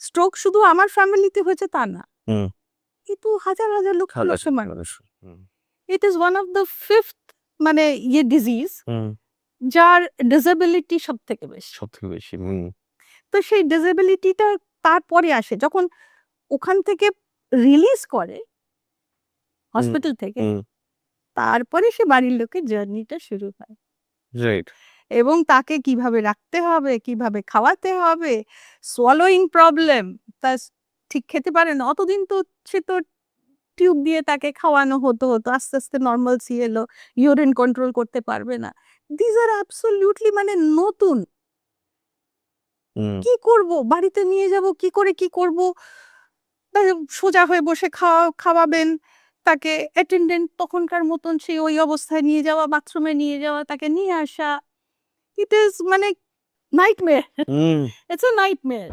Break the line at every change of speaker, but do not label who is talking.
Stroke শুধু আমার ফ্যামিলিতে হয়েছে তা না,
হুম।
কিন্তু হাজার হাজার লক্ষ
হাজার
লক্ষ মানুষ।
মানুষ। হুম।
It is one of the fifth মানে ডিজিজ
হুম।
যার ডিসেবিলিটি সব থেকে বেশি।
সবথেকে বেশি। হুম।
তো সেই ডিসেবিলিটিটা তারপরে আসে যখন ওখান থেকে রিলিজ করে হসপিটাল থেকে,
হুম।
তারপরে সে বাড়ির লোকের জার্নিটা শুরু হয়
রাইট।
এবং তাকে কিভাবে রাখতে হবে, কিভাবে খাওয়াতে হবে, সোয়ালোয়িং প্রবলেম, তা ঠিক খেতে পারে না অতদিন, তো সে তো টিউব দিয়ে তাকে খাওয়ানো হতো, আস্তে আস্তে নর্মালসি এলো, ইউরিন কন্ট্রোল করতে পারবে না। দিজ আর অ্যাবসলিউটলি মানে নতুন।
হুম।
কি করব, বাড়িতে নিয়ে যাব কি করে, কি করব, সোজা হয়ে বসে খাওয়াবেন তাকে, অ্যাটেন্ডেন্ট তখনকার মতন সেই ওই অবস্থায় নিয়ে যাওয়া, বাথরুমে নিয়ে যাওয়া, তাকে নিয়ে আসা, ইট ইজ মানে nightmare,
hmm.
It's a nightmare.